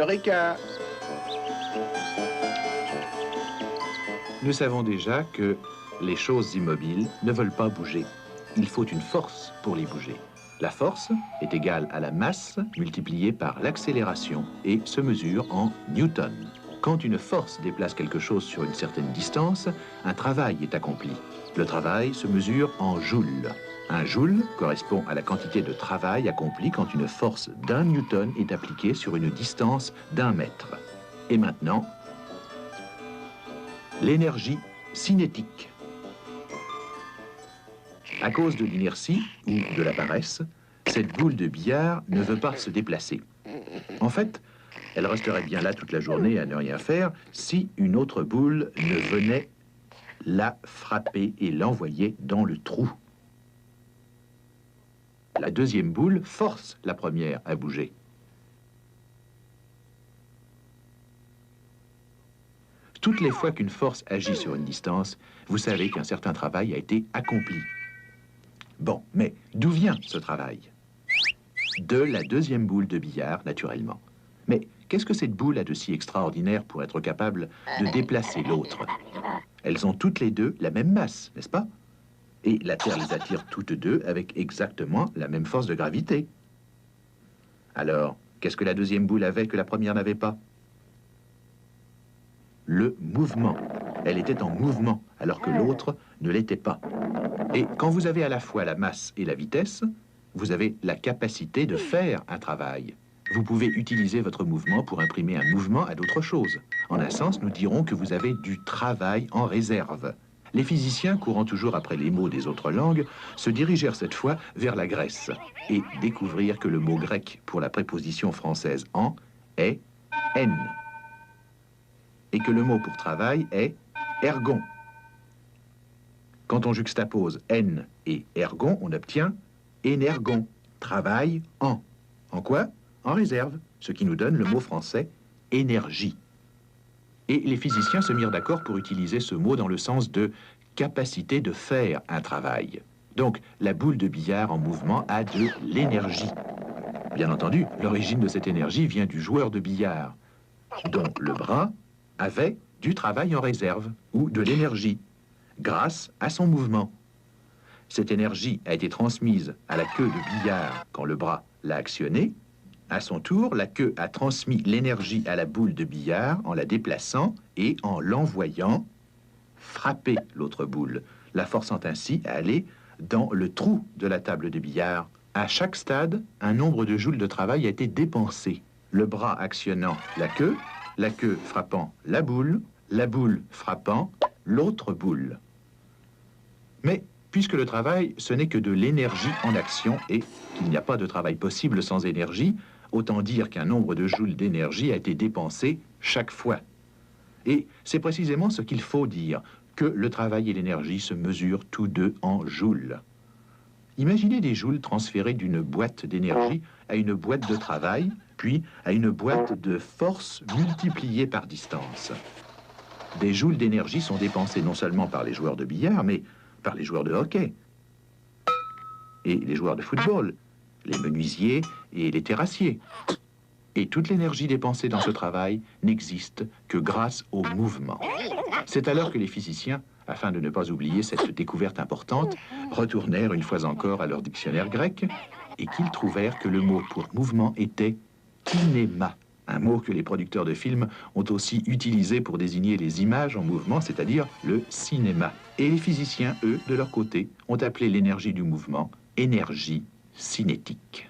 Eureka! Nous savons déjà que les choses immobiles ne veulent pas bouger. Il faut une force pour les bouger. La force est égale à la masse multipliée par l'accélération et se mesure en newton. Quand une force déplace quelque chose sur une certaine distance, un travail est accompli. Le travail se mesure en joules. Un joule correspond à la quantité de travail accompli quand une force d'1 newton est appliquée sur une distance d'1 mètre. Et maintenant, l'énergie cinétique. À cause de l'inertie ou de la paresse, cette boule de billard ne veut pas se déplacer. En fait, elle resterait bien là toute la journée à ne rien faire si une autre boule ne venait la frapper et l'envoyer dans le trou. La deuxième boule force la première à bouger. Toutes les fois qu'une force agit sur une distance, vous savez qu'un certain travail a été accompli. Bon, mais d'où vient ce travail? De la deuxième boule de billard, naturellement. Mais qu'est-ce que cette boule a de si extraordinaire pour être capable de déplacer l'autre? Elles ont toutes les deux la même masse, n'est-ce pas? Et la Terre les attire toutes deux avec exactement la même force de gravité. Alors, qu'est-ce que la deuxième boule avait que la première n'avait pas? Le mouvement. Elle était en mouvement, alors que l'autre ne l'était pas. Et quand vous avez à la fois la masse et la vitesse, vous avez la capacité de faire un travail. Vous pouvez utiliser votre mouvement pour imprimer un mouvement à d'autres choses. En un sens, nous dirons que vous avez du travail en réserve. Les physiciens, courant toujours après les mots des autres langues, se dirigèrent cette fois vers la Grèce et découvrirent que le mot grec pour la préposition française « en » est « en » et que le mot pour travail est « ergon ». Quand on juxtapose « en » et « ergon », on obtient « énergon », travail en. En quoi? En réserve, ce qui nous donne le mot français « énergie ». Et les physiciens se mirent d'accord pour utiliser ce mot dans le sens de capacité de faire un travail. Donc, la boule de billard en mouvement a de l'énergie. Bien entendu, l'origine de cette énergie vient du joueur de billard, dont le bras avait du travail en réserve, ou de l'énergie, grâce à son mouvement. Cette énergie a été transmise à la queue de billard quand le bras l'a actionné. À son tour, la queue a transmis l'énergie à la boule de billard en la déplaçant et en l'envoyant frapper l'autre boule, la forçant ainsi à aller dans le trou de la table de billard. À chaque stade, un nombre de joules de travail a été dépensé. Le bras actionnant la queue frappant la boule frappant l'autre boule. Mais puisque le travail, ce n'est que de l'énergie en action et qu'il n'y a pas de travail possible sans énergie, autant dire qu'un nombre de joules d'énergie a été dépensé chaque fois. Et c'est précisément ce qu'il faut dire, que le travail et l'énergie se mesurent tous deux en joules. Imaginez des joules transférés d'une boîte d'énergie à une boîte de travail, puis à une boîte de force multipliée par distance. Des joules d'énergie sont dépensés non seulement par les joueurs de billard, mais par les joueurs de hockey et les joueurs de football, les menuisiers et les terrassiers. Et toute l'énergie dépensée dans ce travail n'existe que grâce au mouvement. C'est alors que les physiciens, afin de ne pas oublier cette découverte importante, retournèrent une fois encore à leur dictionnaire grec et qu'ils trouvèrent que le mot pour mouvement était kinéma, un mot que les producteurs de films ont aussi utilisé pour désigner les images en mouvement, c'est-à-dire le cinéma. Et les physiciens, eux, de leur côté, ont appelé l'énergie du mouvement énergie cinétique.